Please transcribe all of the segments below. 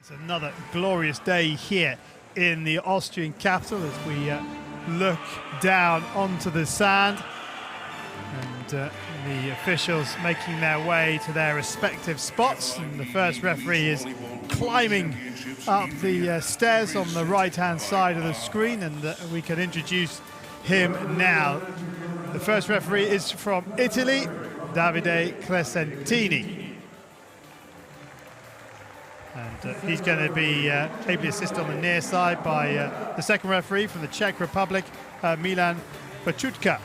It's another glorious day here in the Austrian capital as we look down onto the sand, and the officials making their way to their respective spots. And the first referee is climbing up the stairs on the right-hand side of the screen, and we can introduce him now. The first referee is from Italy, Davide Crescentini. And he's going to be ably assisted on the near side by the second referee from the Czech Republic, Milan Pachutka.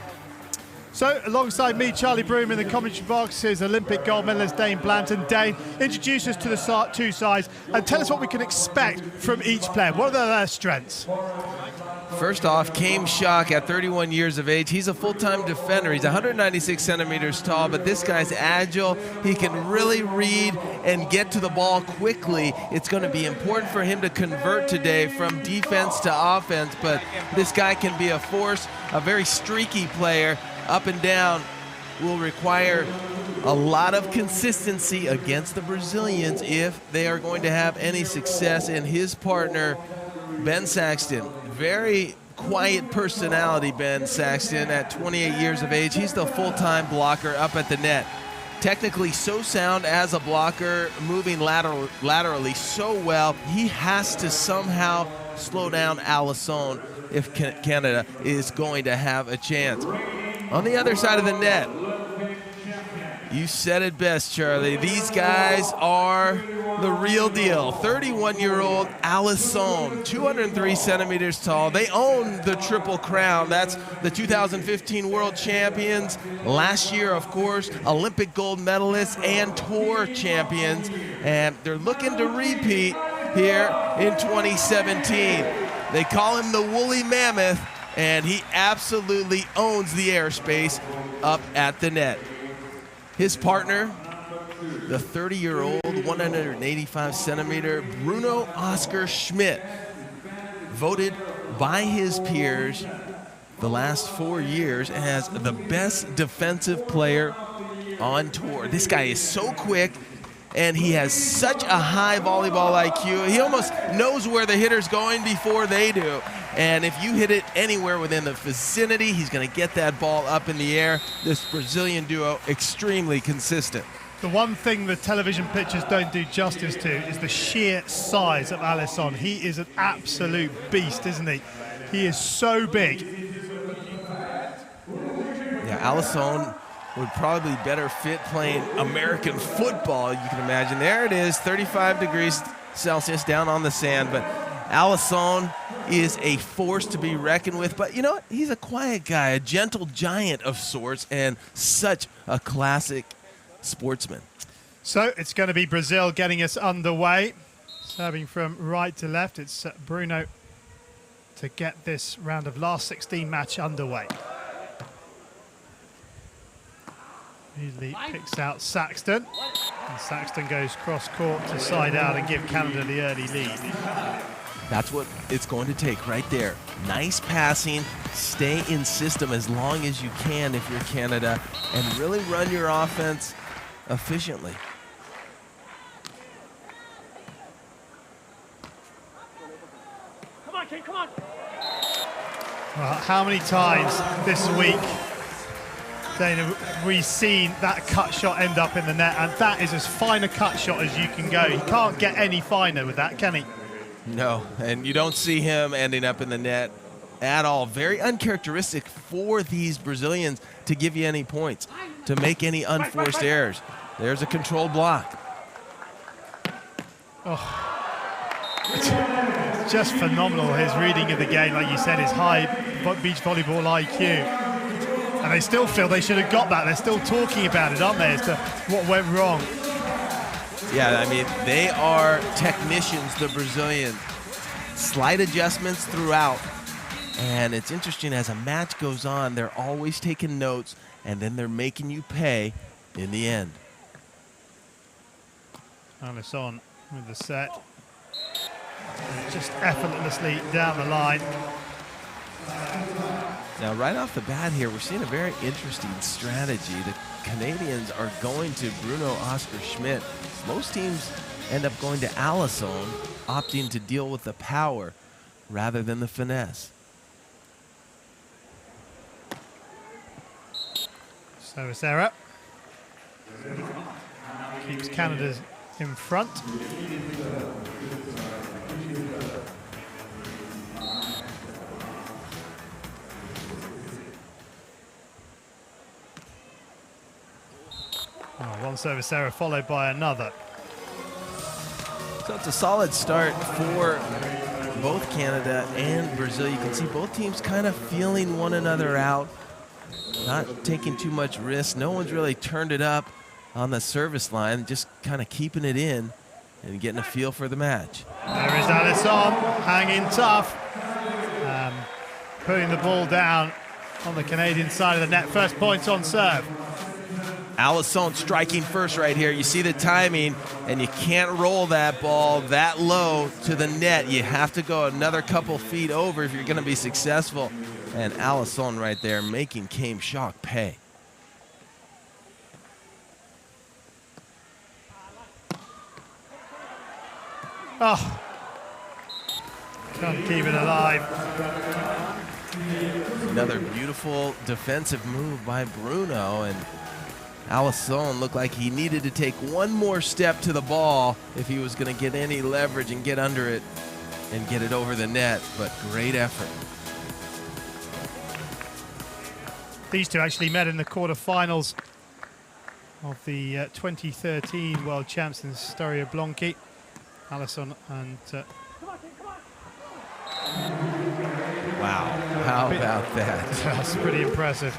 So alongside me, Charlie Broom, in the commentary box is Olympic gold medalist Dane Blanton. Dane, introduce us to the two sides and tell us what we can expect from each player. What are their strengths? First off, Schalk at 31 years of age. He's a full-time defender. He's 196 centimeters tall, but this guy's agile. He can really read and get to the ball quickly. It's going to be important for him to convert today from defense to offense, but this guy can be a force, a very streaky player. Up and down will require a lot of consistency against the Brazilians if they are going to have any success. And his partner, Ben Saxton, very quiet personality, Ben Saxton, at 28 years of age. He's the full-time blocker up at the net. Technically so sound as a blocker, moving laterally so well. He has to somehow slow down Alison if Canada is going to have a chance. On the other side of the net, you said it best, Charlie. These guys are the real deal. 31-year-old Alison, 203 centimeters tall. They own the Triple Crown. That's the 2015 World Champions. Last year, of course, Olympic gold medalists and Tour champions. And they're looking to repeat here in 2017. They call him the Woolly Mammoth, and he absolutely owns the airspace up at the net. His partner, the 30-year-old, 185-centimeter Bruno Oscar Schmidt, voted by his peers the last 4 years as the best defensive player on tour. This guy is so quick, and he has such a high volleyball IQ. He almost knows where the hitter's going before they do. And if you hit it anywhere within the vicinity, he's going to get that ball up in the air. This Brazilian duo, extremely consistent. The one thing the television pictures don't do justice to is the sheer size of Alison. He is an absolute beast, isn't he? He is so big. Yeah, Alison would probably better fit playing American football, you can imagine. There it is, 35 degrees Celsius down on the sand, but Alison is a force to be reckoned with. But you know what? He's a quiet guy, a gentle giant of sorts, and such a classic sportsman. So it's going to be Brazil getting us underway. Serving from right to left, it's Bruno to get this round of last 16 match underway. Immediately picks out Saxton, and Saxton goes cross court to side out and give Canada the early lead. That's what it's going to take right there. Nice passing, stay in system as long as you can if you're Canada, and really run your offense efficiently. Come on, King, come on. Well, how many times this week, Dana, have we seen that cut shot end up in the net? And that is as fine a cut shot as you can go. He can't get any finer with that, can he? No, and you don't see him ending up in the net at all. Very uncharacteristic for these Brazilians to give you any points, to make any unforced errors. There's a controlled block. Oh, it's just phenomenal, his reading of the game. Like you said, his high beach volleyball IQ. And they still feel they should have got that. They're still talking about it, aren't they, as to what went wrong. Yeah, I mean, they are technicians, the Brazilians. Slight adjustments throughout. And it's interesting, as a match goes on, they're always taking notes, and then they're making you pay in the end. Alison with the set. Just effortlessly down the line. Now, right off the bat here, we're seeing a very interesting strategy. The Canadians are going to Bruno Oscar Schmidt. Most teams end up going to Alison, opting to deal with the power rather than the finesse. Service error. Keeps Canada in front. Oh, one service error followed by another. So it's a solid start for both Canada and Brazil. You can see both teams kind of feeling one another out, not taking too much risk. No one's really turned it up on the service line, just kind of keeping it in and getting a feel for the match. There is Alison, hanging tough, putting the ball down on the Canadian side of the net. First points on serve. Alison striking first right here. You see the timing, and you can't roll that ball that low to the net. You have to go another couple feet over if you're going to be successful. And Alison right there making Schalk pay. Oh, can't keep it alive. Another beautiful defensive move by Bruno, and Alison looked like he needed to take one more step to the ball if he was going to get any leverage and get under it and get it over the net, but great effort. These two actually met in the quarterfinals of the 2013 World Champs in Storia Blanchi. Alison and... Wow, how about that? That's pretty impressive.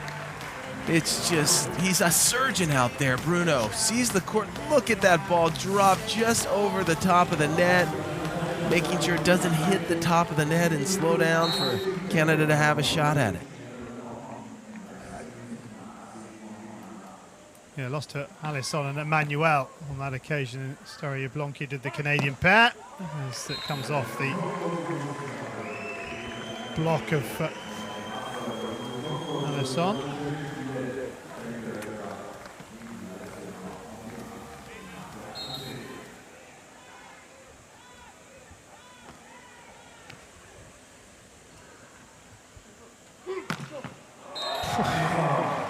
It's just, he's a surgeon out there, Bruno. Sees the court, look at that ball drop just over the top of the net, making sure it doesn't hit the top of the net and slow down for Canada to have a shot at it. Yeah, lost to Alison and Emmanuel on that occasion. Storia Blanchi did the Canadian pair as it comes off the block of Alison.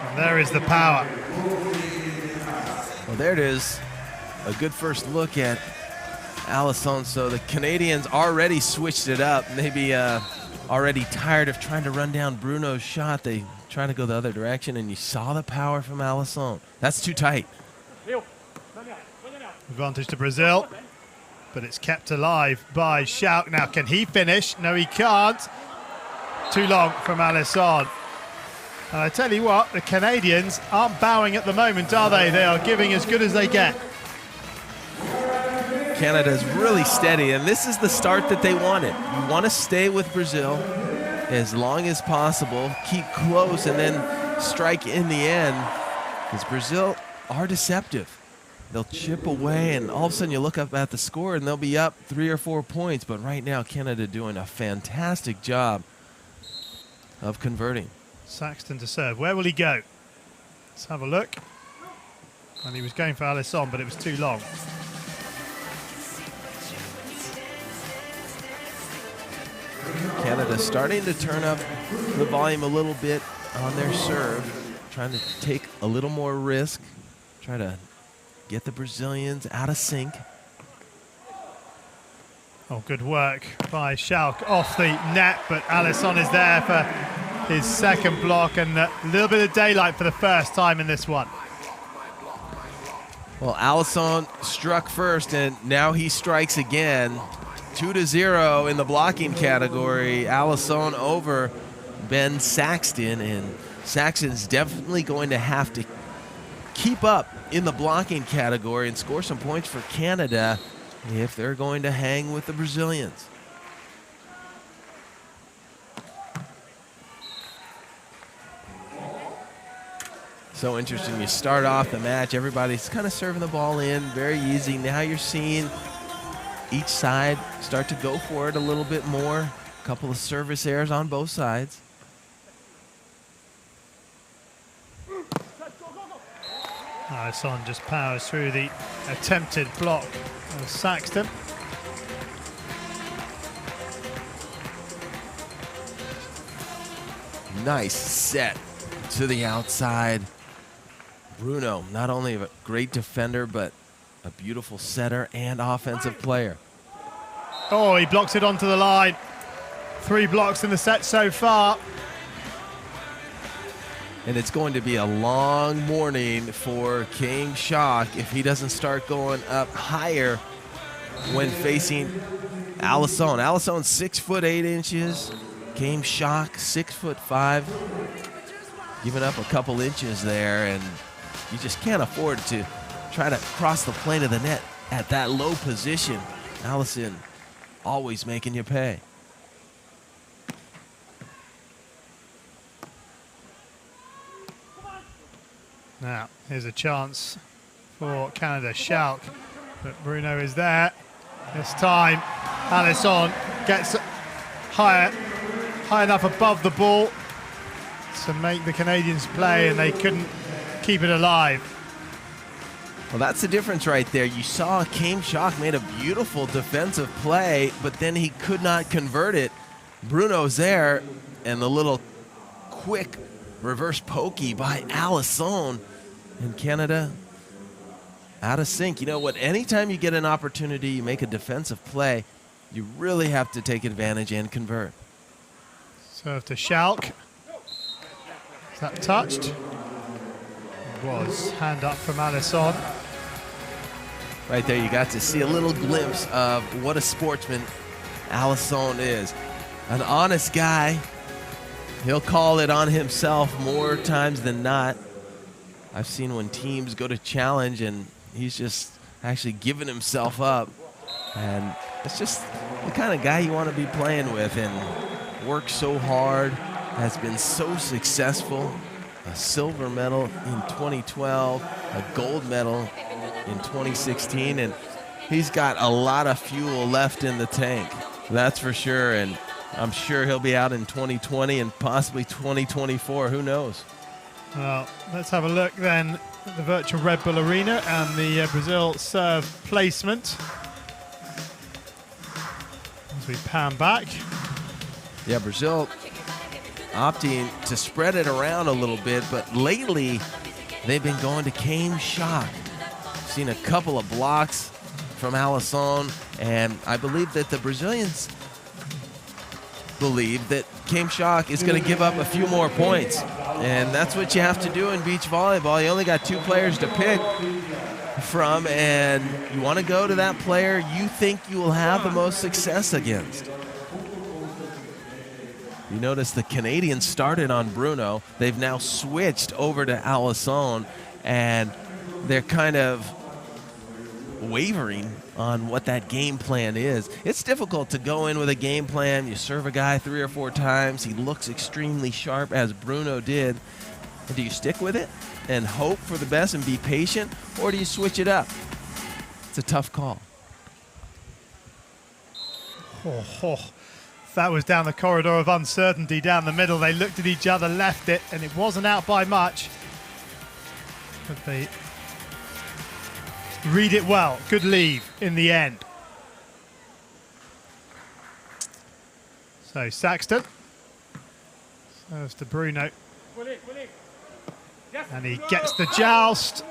And there is the power. Well, there it is. A good first look at Alison. So the Canadians already switched it up. Maybe already tired of trying to run down Bruno's shot. They trying to go the other direction, and you saw the power from Alison. That's too tight. Advantage to Brazil, but it's kept alive by Schalk. Now, can he finish? No, he can't. Too long from Alison. And I tell you what, the Canadians aren't bowing at the moment, are they? They are giving as good as they get. Canada's really steady, and this is the start that they wanted. You want to stay with Brazil as long as possible, keep close, and then strike in the end, because Brazil are deceptive. They'll chip away, and all of a sudden you look up at the score, and they'll be up 3 or 4 points. But right now, Canada doing a fantastic job of converting. Saxton to serve. Where will he go? Let's have a look. And he was going for Alison, but it was too long. Canada starting to turn up the volume a little bit on their serve, trying to take a little more risk, try to get the Brazilians out of sync. Oh, good work by Schalk off the net, but Alison is there for his second block, and a little bit of daylight for the first time in this one. Well, Alison struck first, and now he strikes again. 2-0 in the blocking category. Alison over Ben Saxton, and Saxton's definitely going to have to keep up in the blocking category and score some points for Canada if they're going to hang with the Brazilians. So interesting. You start off the match, everybody's kind of serving the ball in, very easy. Now you're seeing each side start to go for it a little bit more. A couple of service errors on both sides. Alison just powers through the attempted block of Saxton. Nice set to the outside. Bruno, not only a great defender, but a beautiful setter and offensive player. Oh, he blocks it onto the line. 3 blocks in the set so far. And it's going to be a long morning for King Schalk if he doesn't start going up higher when facing Alison. Alison's 6'8". King Schalk 6'5". Giving up a couple inches there, and you just can't afford to try to cross the plane of the net at that low position. Alison always making you pay. Now, here's a chance for Canada. Schalk, but Bruno is there. This time, Alison gets high enough above the ball to make the Canadians play, and they couldn't keep it alive. Well, that's the difference right there. You saw King Schalk made a beautiful defensive play, but then he could not convert it. Bruno's there, and the little quick reverse pokey by Alison. And Canada out of sync. You know what? Anytime you get an opportunity, you make a defensive play, you really have to take advantage and convert. Serve to Schalk. Is that touched? It was. Hand up from Alison. Right there, you got to see a little glimpse of what a sportsman Alison is. An honest guy. He'll call it on himself more times than not. I've seen when teams go to challenge and he's just actually giving himself up. And it's just the kind of guy you want to be playing with, and works so hard, has been so successful. A silver medal in 2012, a gold medal in 2016, and he's got a lot of fuel left in the tank, that's for sure. And I'm sure he'll be out in 2020 and possibly 2024. Who knows? Well, let's have a look then at the virtual Red Bull Arena and the Brazil serve placement. As we pan back. Yeah, Brazil opting to spread it around a little bit, but lately they've been going to King Schalk. Seen a couple of blocks from Alison, and I believe that the Brazilians believe that King Schalk is going to give up a few more points. And that's what you have to do in beach volleyball. You only got 2 players to pick from, and you want to go to that player you think you will have the most success against. You notice the Canadians started on Bruno. They've now switched over to Alison, and they're kind of wavering on what that game plan is. It's difficult to go in with a game plan. You serve a guy 3 or 4 times. He looks extremely sharp, as Bruno did. And do you stick with it and hope for the best and be patient, or do you switch it up? It's a tough call. That was down the corridor of uncertainty down the middle. They looked at each other, left it, and it wasn't out by much. But they read it well. Good leave in the end. So Saxton serves to Bruno. And he gets the joust.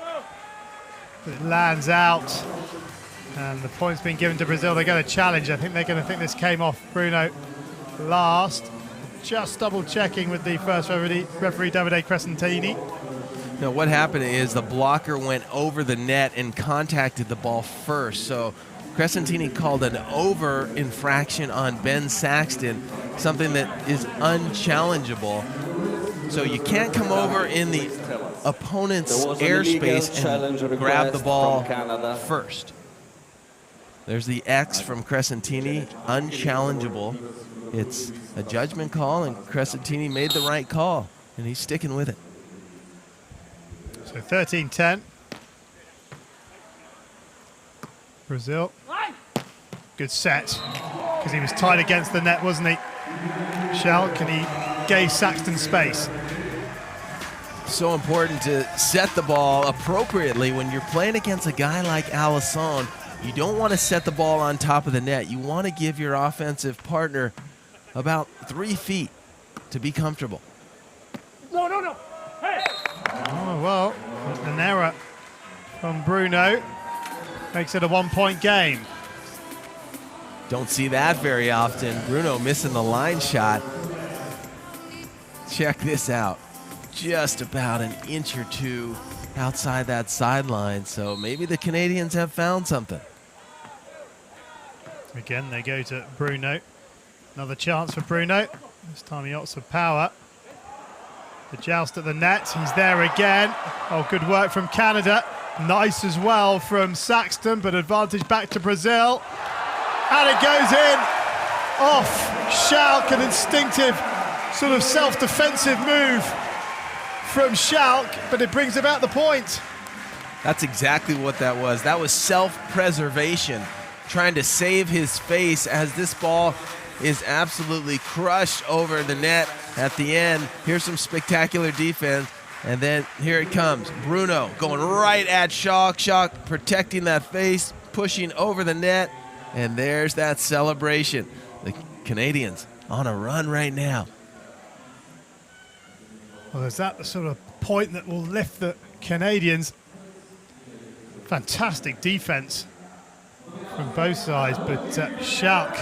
But it lands out. And the point's been given to Brazil. They're going to challenge. I think they're going to think this came off Bruno last. Just double checking with the first referee Davide Crescentini. Now, what happened is the blocker went over the net and contacted the ball first. So Crescentini called an over infraction on Ben Saxton, something that is unchallengeable. So you can't come over in the opponent's airspace and grab the ball first. There's the X from Crescentini, unchallengeable. It's a judgment call, and Crescentini made the right call, and he's sticking with it. So 13-10. Brazil. Good set, because he was tight against the net, wasn't he? Schalk, and he gave Saxton space. So important to set the ball appropriately when you're playing against a guy like Alison. You don't want to set the ball on top of the net. You want to give your offensive partner about 3 feet to be comfortable. No, no, no. Hey! Oh, well, an error from Bruno makes it a 1-point game. Don't see that very often. Bruno missing the line shot. Check this out. Just about an inch or two outside that sideline. So maybe the Canadians have found something. Again, they go to Bruno. Another chance for Bruno. This time he got some power. The joust at the net. He's there again. Oh, good work from Canada. Nice as well from Saxton, but advantage back to Brazil. And it goes in off Schalk, an instinctive sort of self-defensive move from Schalk, but it brings about the point. That's exactly what that was. That was self-preservation, trying to save his face as this ball is absolutely crushed over the net at the end. Here's some spectacular defense, and then here it comes. Bruno going right at Schalk. Schalk protecting that face, pushing over the net, and there's that celebration. The Canadians on a run right now. Well, is that the sort of point that will lift the Canadians? Fantastic defense from both sides, but Schalk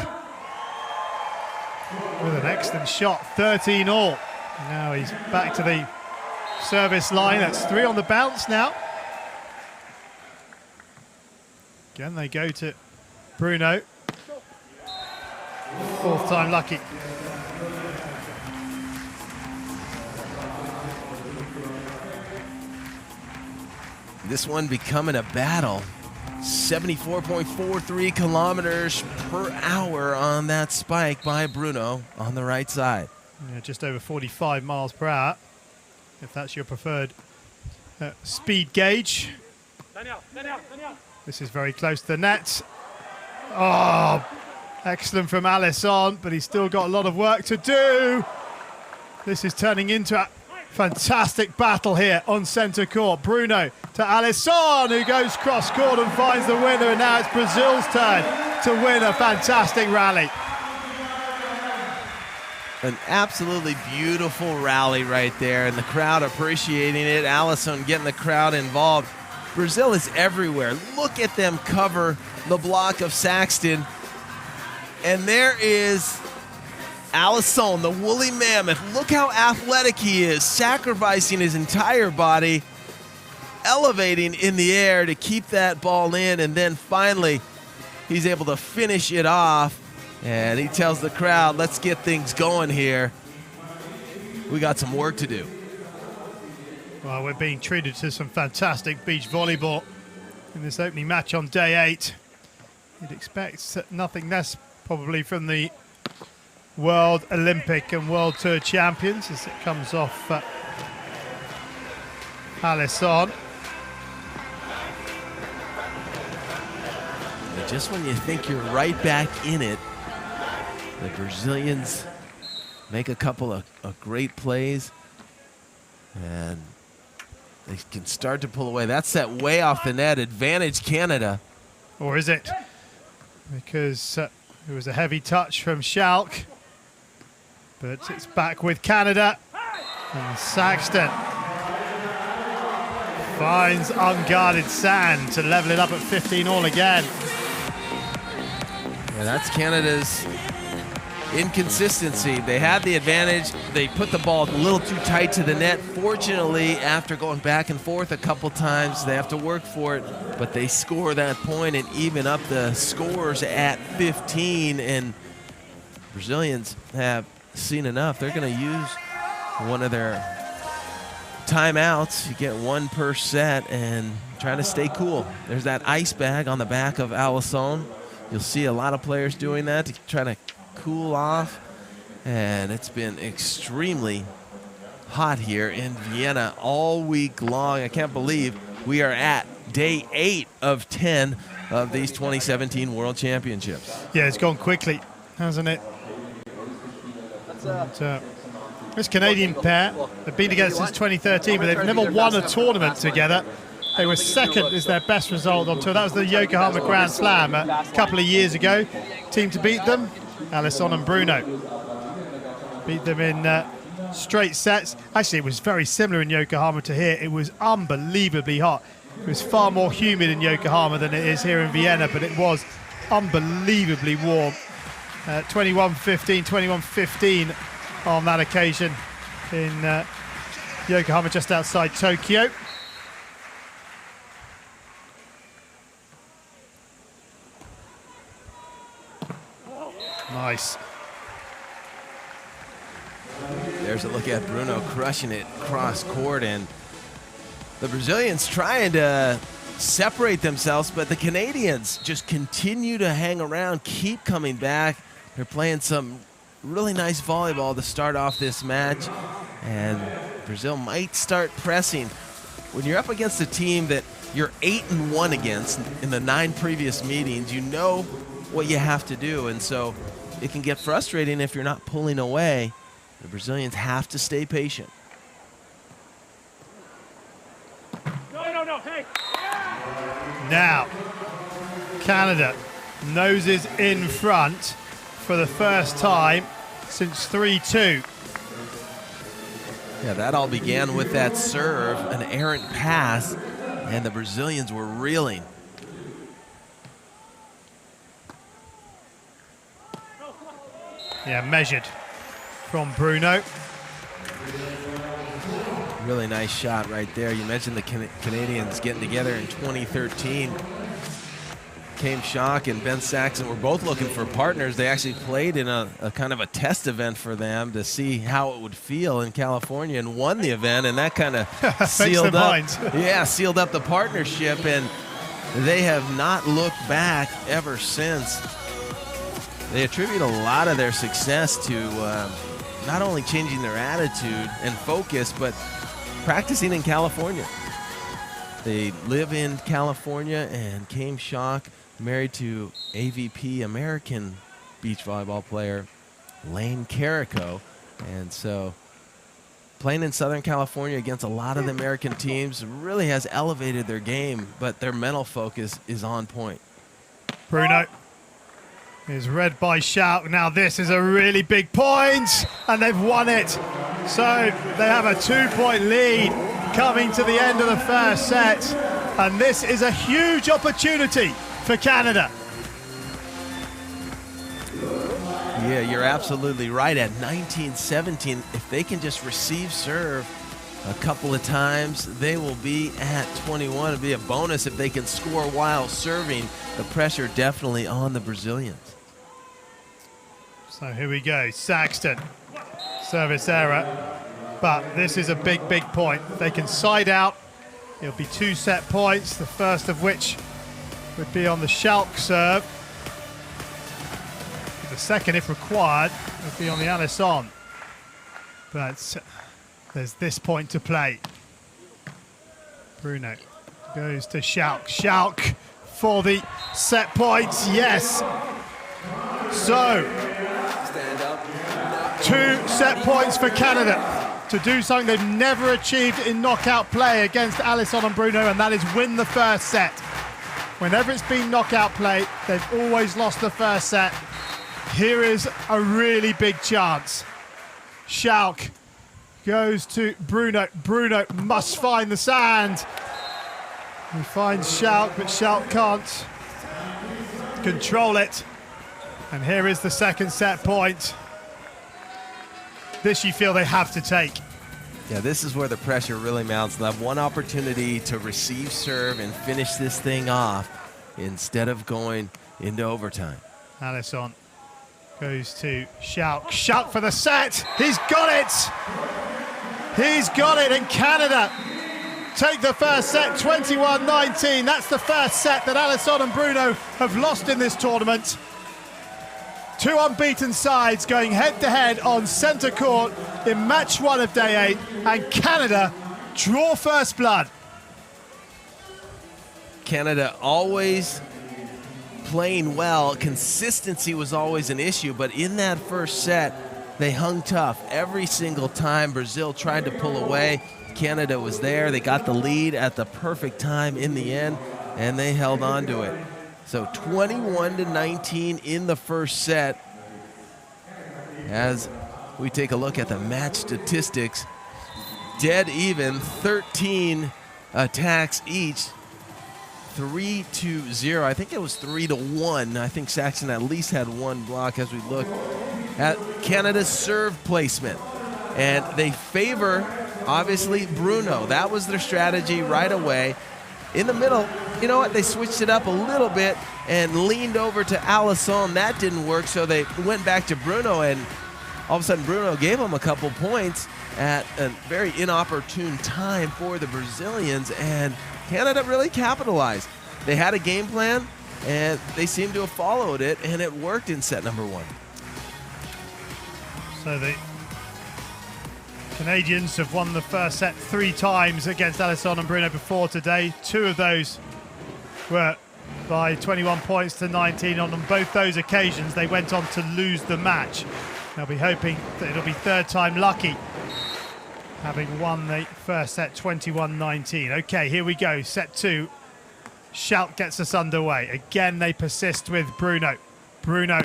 with an excellent shot, 13-all. Now he's back to the service line. That's 3 on the bounce now. Again, they go to Bruno. 4th time lucky. This one becoming a battle. 74.43 kilometers per hour on that spike by Bruno on the right side. Yeah, just over 45 miles per hour, if that's your preferred speed gauge. This is very close to the net. Oh, excellent from Alison, but he's still got a lot of work to do. This is turning into a fantastic battle here on centre court. Bruno to Alison, who goes cross court and finds the winner, and now it's Brazil's turn to win a fantastic rally. An absolutely beautiful rally right there, and the crowd appreciating it. Alison getting the crowd involved. Brazil is everywhere. Look at them cover the block of Saxton. And there is Alison, the woolly mammoth. Look how athletic he is, sacrificing his entire body, elevating in the air to keep that ball in, and then finally he's able to finish it off. And he tells the crowd, let's get things going here. We got some work to do. Well, we're being treated to some fantastic beach volleyball in this opening match on day 8. You'd expect nothing less probably from the World Olympic and World Tour champions as it comes off Alison. And just when you think you're right back in it, the Brazilians make a couple of great plays, and they can start to pull away. That's set way off the net. Advantage Canada. Or is it? Because it was a heavy touch from Schalk. But it's back with Canada. And Saxton finds unguarded sand to level it up at 15-all again. Yeah, that's Canada's inconsistency. They had the advantage. They put the ball a little too tight to the net. Fortunately, after going back and forth a couple times, they have to work for it, but they score that point and even up the scores at 15, and Brazilians have seen enough. They're going to use one of their timeouts. You get 1 per set and trying to stay cool. There's that ice bag on the back of Alison. You'll see a lot of players doing that to try to cool off, and it's been extremely hot here in Vienna all week long. I can't believe we are at day 8 of 10 of these 2017 World Championships. Yeah, it's gone quickly, hasn't it? This Canadian pair have been together since 2013, but they've never won a tournament together. They were second is their best result on tour. That was the Yokohama Grand Slam a couple of years ago. Team to beat them, Alison and Bruno. Beat them in straight sets. Actually, it was very similar in Yokohama to here. It was unbelievably hot. It was far more humid in Yokohama than it is here in Vienna, but it was unbelievably warm. 21-15, 21-15 on that occasion in Yokohama, just outside Tokyo. Nice. There's a look at Bruno crushing it cross court, and the Brazilians trying to separate themselves, but the Canadians just continue to hang around, keep coming back. They're playing some really nice volleyball to start off this match, and Brazil might start pressing. When you're up against a team that you're 8-1 against in the 9 previous meetings, you know what you have to do, and so it can get frustrating if you're not pulling away. The Brazilians have to stay patient. No, hey. Now, Canada noses in front for the first time since 3-2. Yeah, that all began with that serve, an errant pass, and the Brazilians were reeling. Yeah, measured from Bruno. Really nice shot right there. You mentioned the Canadians getting together in 2013. Schalk and Saxton were both looking for partners. They actually played in a kind of a test event for them to see how it would feel in California, and won the event, and that kind of sealed up. Yeah, sealed up the partnership, and they have not looked back ever since. They attribute a lot of their success to not only changing their attitude and focus, but practicing in California. They live in California, and Schalk, married to AVP American beach volleyball player Lane Carrico, and so playing in Southern California against a lot of the American teams really has elevated their game, but their mental focus is on point. Bruno is read by Schalk. Now this is a really big point, and they've won it. So they have a 2-point lead coming to the end of the first set, and this is a huge opportunity for Canada. Yeah, you're absolutely right. At 19-17, if they can just receive serve a couple of times, they will be at 21. It'll be a bonus if they can score while serving. The pressure definitely on the Brazilians. So here we go, Saxton, service error, but this is a big, big point. If they can side out, it'll be 2 set points, the first of which would be on the Schalk serve. The second, if required, would be on the Alison. But there's this point to play. Bruno goes to Schalk. Schalk for the set points, yes. So, 2 set points for Canada to do something they've never achieved in knockout play against Alison and Bruno, and that is win the first set. Whenever it's been knockout play, they've always lost the first set. Here is a really big chance. Schalk goes to Bruno. Bruno must find the sand. He finds Schalk, but Schalk can't control it. And here is the second set point. This you feel they have to take. Yeah, this is where the pressure really mounts. They'll have one opportunity to receive serve and finish this thing off instead of going into overtime. Alison goes to Schalk. Schalk for the set. He's got it. He's got it, and Canada take the first set, 21-19. That's the first set that Alison and Bruno have lost in this tournament. 2 unbeaten sides going head-to-head on centre court in match 1 of day 8, and Canada draw first blood. Canada always playing well. Consistency was always an issue, but in that first set, they hung tough every single time Brazil tried to pull away. Canada was there. They got the lead at the perfect time in the end, and they held on to it. So 21-19 in the first set. As we take a look at the match statistics, dead even, 13 attacks each, 3-0. I think it was 3-1. I think Saxton at least had one block as we look at Canada's serve placement. And they favor, obviously, Bruno. That was their strategy right away. In the middle, you know what? They switched it up a little bit and leaned over to Alison. That didn't work, so they went back to Bruno, and all of a sudden Bruno gave them a couple points at a very inopportune time for the Brazilians, and Canada really capitalized. They had a game plan, and they seemed to have followed it, and it worked in set number one. So the Canadians have won the first set 3 times against Alison and Bruno before today. 2 of those were by 21 points to 19. On both those occasions, they went on to lose the match. They'll be hoping that it'll be third time lucky, having won the first set 21-19. Okay, here we go, set 2. Schalk gets us underway. Again, they persist with Bruno. Bruno,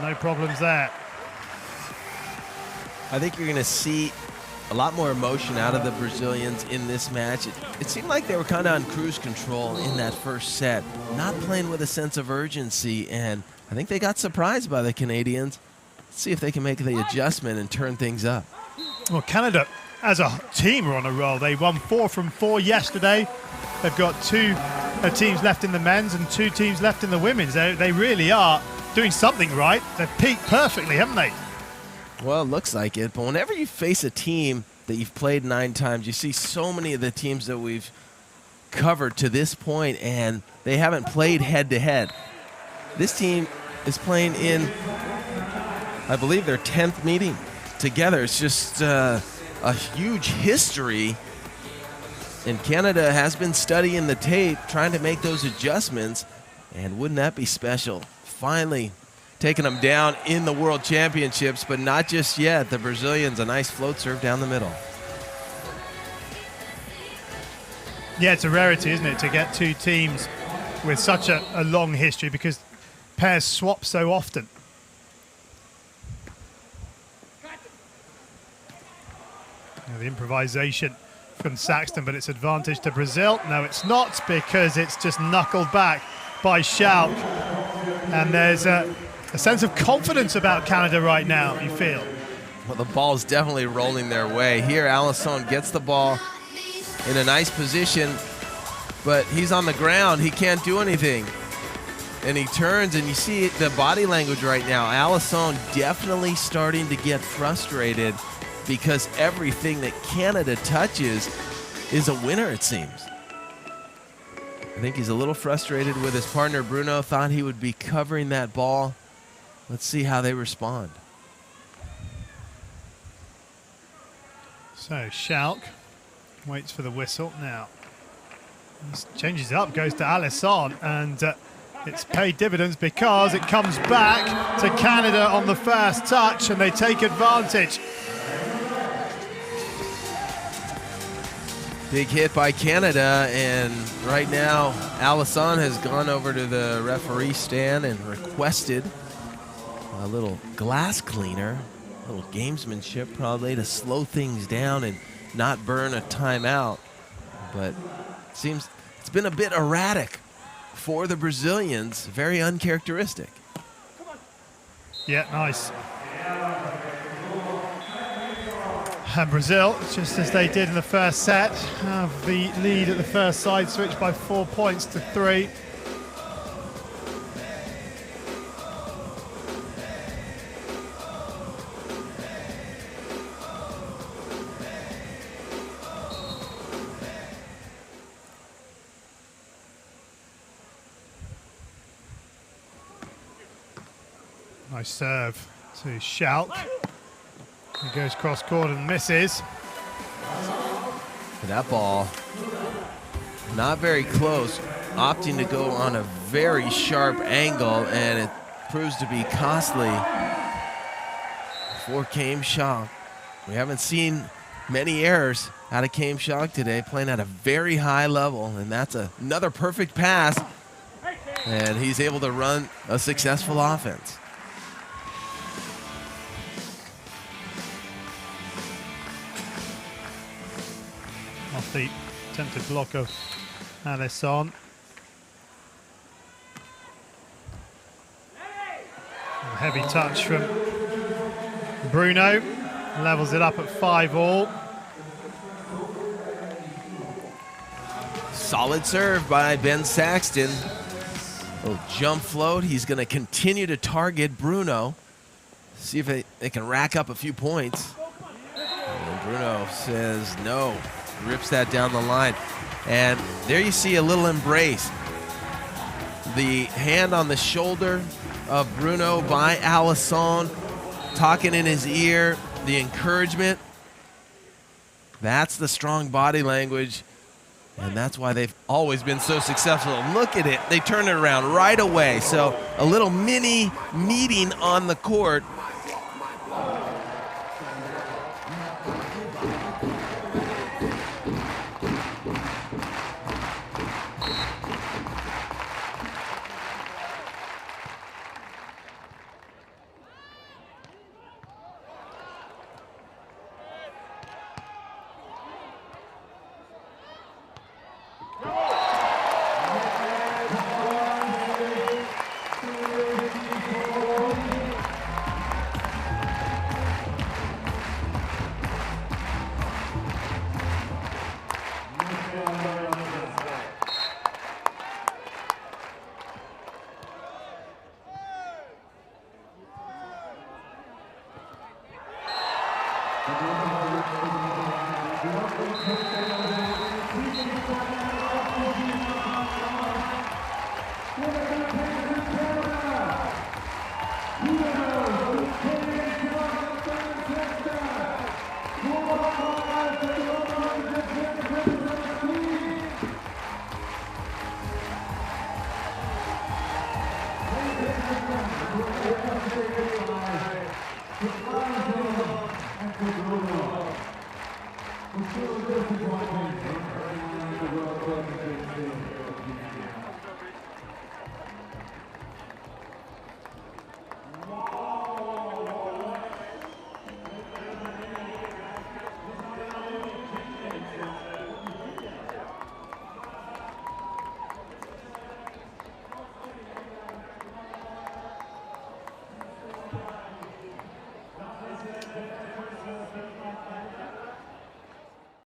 no problems there. I think you're going to see a lot more emotion out of the Brazilians in this match. It seemed like they were kind of on cruise control in that first set, not playing with a sense of urgency, and I think they got surprised by the Canadians. Let's see if they can make the adjustment and turn things up. Well, Canada as a team are on a roll. They won 4 from 4 yesterday. They've got 2 teams left in the men's and 2 teams left in the women's. They really are doing something right. They've peaked perfectly, haven't they? Well, it looks like it, but whenever you face a team that you've played 9 times, you see so many of the teams that we've covered to this point, and they haven't played head-to-head. This team is playing in, I believe, their 10th meeting together. It's just a huge history, and Canada has been studying the tape, trying to make those adjustments, and wouldn't that be special? Finally taking them down in the World Championships, but not just yet. The Brazilians, a nice float serve down the middle. Yeah, it's a rarity, isn't it, to get 2 teams with such a long history, because pairs swap so often. The improvisation from Saxton, but it's advantage to Brazil. No, it's not, because it's just knuckled back by Schalk. And there's a sense of confidence about Canada right now, you feel. Well, the ball's definitely rolling their way. Here, Alison gets the ball in a nice position, but he's on the ground. He can't do anything. And he turns, and you see the body language right now. Alison definitely starting to get frustrated, because everything that Canada touches is a winner, it seems. I think he's a little frustrated with his partner. Bruno thought he would be covering that ball. Let's see how they respond. So Schalk waits for the whistle now. He changes it up, goes to Alison, and it's paid dividends, because it comes back to Canada on the first touch, and they take advantage. Big hit by Canada, and right now Alison has gone over to the referee stand and requested a little glass cleaner, a little gamesmanship probably to slow things down and not burn a timeout. But it seems it's been a bit erratic for the Brazilians, very uncharacteristic. Yeah, nice. And Brazil, just as they did in the first set, have the lead at the first side switch by 4 points to 3. Nice serve to Schalk. He goes cross court and misses. That ball, not very close, opting to go on a very sharp angle, and it proves to be costly for Schalk. We haven't seen many errors out of Schalk today, playing at a very high level, and that's another perfect pass, and he's able to run a successful offense. Off the attempted block of Alison. A heavy touch from Bruno. Levels it up at 5-all. Solid serve by Ben Saxton. Little jump float. He's going to continue to target Bruno. See if they can rack up a few points. And Bruno says no. Rips that down the line. And there you see a little embrace. The hand on the shoulder of Bruno by Alison, talking in his ear, the encouragement. That's the strong body language, and that's why they've always been so successful. Look at it. They turn it around right away. So a little mini meeting on the court.